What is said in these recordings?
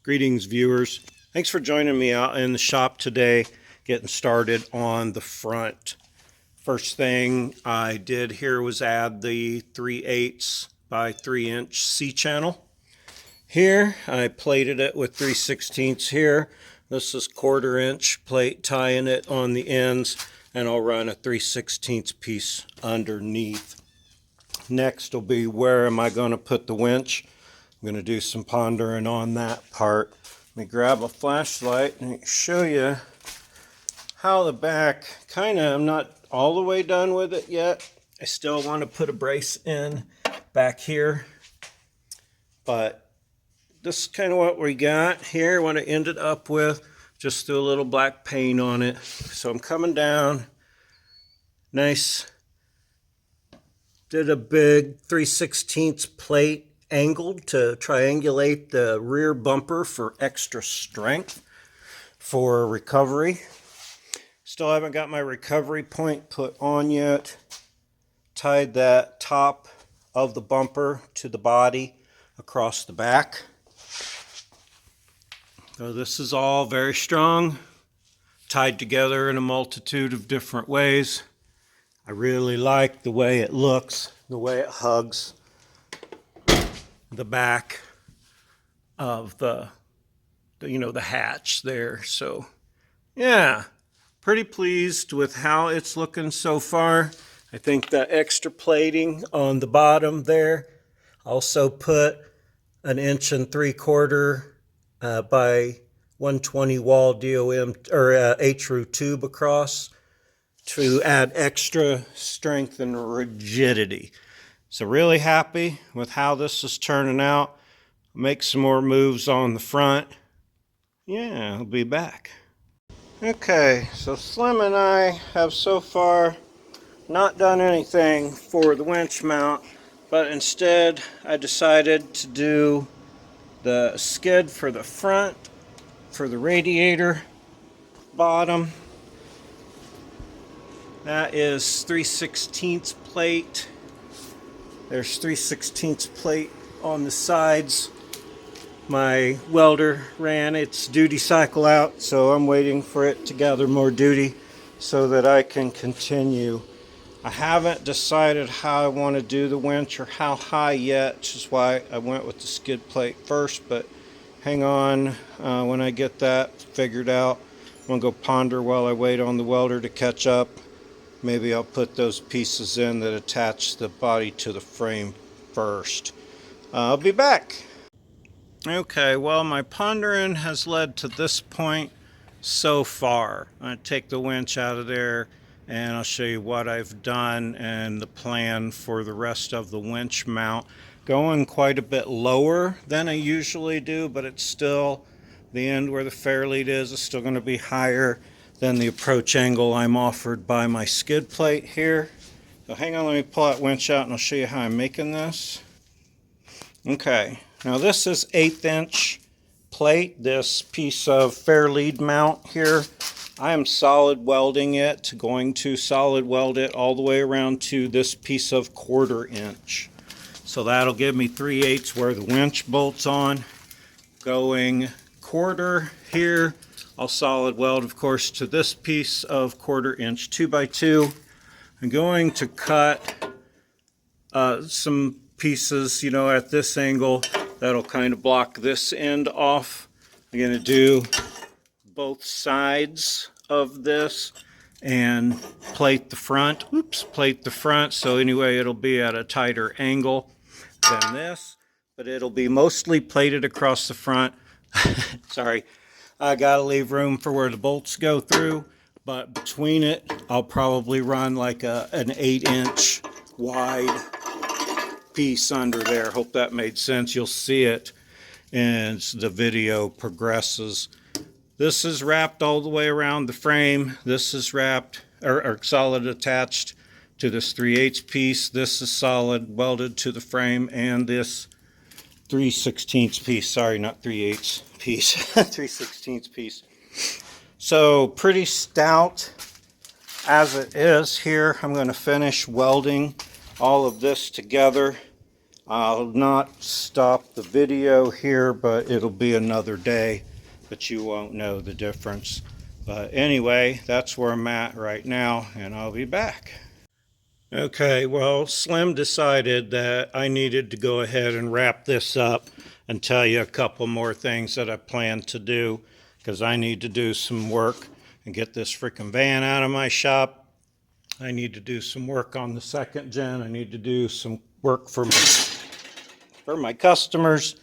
Greetings, viewers. Thanks for joining me out in the shop today, getting started on the front. First thing I did here was add the 3/8 by 3 inch C-channel. Here I plated it with 3/16 here. This is 1/4 inch plate tying it on the ends, and I'll run a 3/16 piece underneath. Next will be, where am I going to put the winch? I'm going to do some pondering on that part. Let me grab a flashlight and show you how the back, I'm not all the way done with it yet. I still want to put a brace in back here, but this is kind of what we got here, what I ended up with. Just threw a little black paint on it. So I'm coming down, nice, did a big 3/16 plate angled to triangulate the rear bumper for extra strength for recovery. Still haven't got my recovery point put on yet. Tied that top of the bumper to the body across the back. So this is all very strong, tied together in a multitude of different ways. I really like the way it looks, the way it hugs the back of the hatch there. So yeah, pretty pleased with how it's looking so far. I think that extra plating on the bottom there, also put an 1.75 inch by 120 wall DOM or HRU tube across to add extra strength and rigidity. So really happy with how this is turning out. Make some more moves on the front. Yeah, I'll be back. Okay, so Slim and I have so far not done anything for the winch mount, but instead I decided to do the skid for the front, for the radiator bottom. That is 3/16 plate. There's 3/16 plate on the sides. My welder ran its duty cycle out, so I'm waiting for it to gather more duty so that I can continue. I haven't decided how I want to do the winch or how high yet, which is why I went with the skid plate first, but hang on, when I get that figured out, I'm going to go ponder while I wait on the welder to catch up. Maybe I'll put those pieces in that attach the body to the frame first. I'll be back. Okay, well, my pondering has led to this point so far. I'm going to take the winch out of there and I'll show you what I've done and the plan for the rest of the winch mount. Going quite a bit lower than I usually do, but it's still, the end where the fair lead is still going to be higher than the approach angle I'm offered by my skid plate here. So hang on, let me pull that winch out and I'll show you how I'm making this. Okay, now this is 1/8 inch plate, this piece of fair lead mount here. I am solid welding it, going to solid weld it all the way around to this piece of 1/4 inch. So that'll give me 3/8 where the winch bolts on. Going 1/4 here, I'll solid weld, of course, to this piece of 1/4 inch 2x2. I'm going to cut some pieces, at this angle that'll kind of block this end off. I'm going to do both sides of this and plate the front. Plate the front, so anyway, it'll be at a tighter angle than this, but it'll be mostly plated across the front. Sorry. I gotta leave room for where the bolts go through, but between it, I'll probably run like an 8 inch wide piece under there. Hope that made sense. You'll see it as the video progresses. This is wrapped all the way around the frame. This is wrapped or solid attached to this 3/8 piece. This is solid welded to the frame, and this 3/16 piece, sorry, not 3/8 piece, 3/16 piece. So pretty stout as it is here. I'm going to finish welding all of this together. I'll not stop the video here, but it'll be another day, but you won't know the difference. But anyway, that's where I'm at right now, and I'll be back. Okay, well, Slim decided that I needed to go ahead and wrap this up and tell you a couple more things that I plan to do, because I need to do some work and get this freaking van out of my shop. I need to do some work on the second gen. I need to do some work for my customers.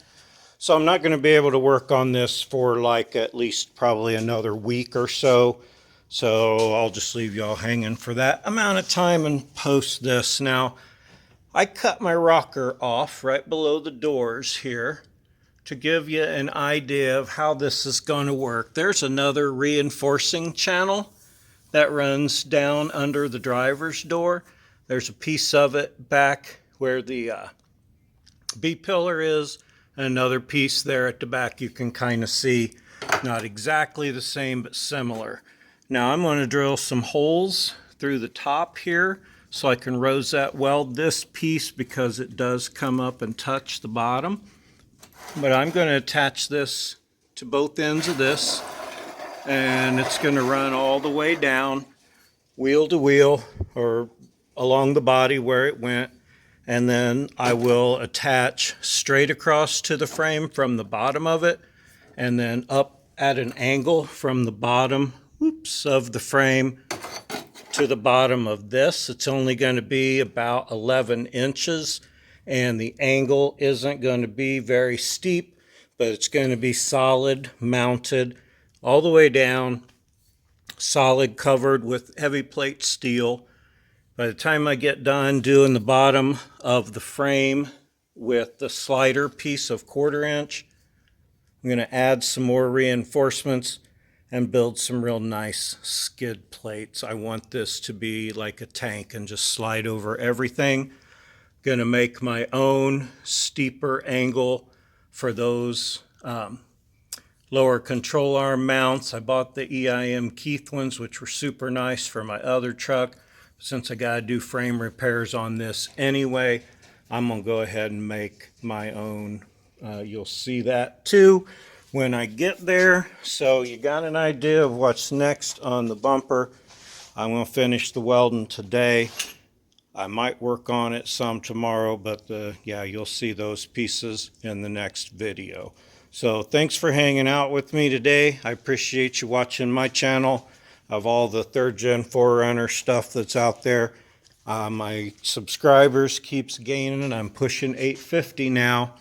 So I'm not going to be able to work on this for like at least probably another week or so. So I'll just leave y'all hanging for that amount of time and post this. Now, I cut my rocker off right below the doors here to give you an idea of how this is going to work. There's another reinforcing channel that runs down under the driver's door. There's a piece of it back where the B-pillar is, and another piece there at the back you can kind of see. Not exactly the same, but similar. Now I'm going to drill some holes through the top here so I can rosette weld this piece, because it does come up and touch the bottom. But I'm going to attach this to both ends of this, and it's going to run all the way down, wheel to wheel, or along the body where it went. And then I will attach straight across to the frame from the bottom of it, and then up at an angle from the bottom, of the frame to the bottom of this. It's only going to be about 11 inches, and the angle isn't going to be very steep, but it's going to be solid mounted all the way down, solid, covered with heavy plate steel. By the time I get done doing the bottom of the frame with the slider piece of 1/4 inch, I'm going to add some more reinforcements and build some real nice skid plates. I want this to be like a tank and just slide over everything. Going to make my own steeper angle for those lower control arm mounts. I bought the EIM Keith ones, which were super nice for my other truck. Since I got to do frame repairs on this anyway, I'm going to go ahead and make my own. You'll see that too when I get there. So you got an idea of what's next on the bumper. I'm going to finish the welding today. I might work on it some tomorrow, but yeah, you'll see those pieces in the next video. So thanks for hanging out with me today. I appreciate you watching my channel of all the 3rd gen 4runner stuff that's out there. My subscribers keeps gaining. I'm pushing 850 now.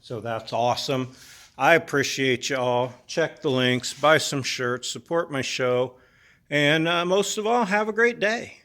So that's awesome. I appreciate you all. Check the links, buy some shirts, support my show, and most of all, have a great day.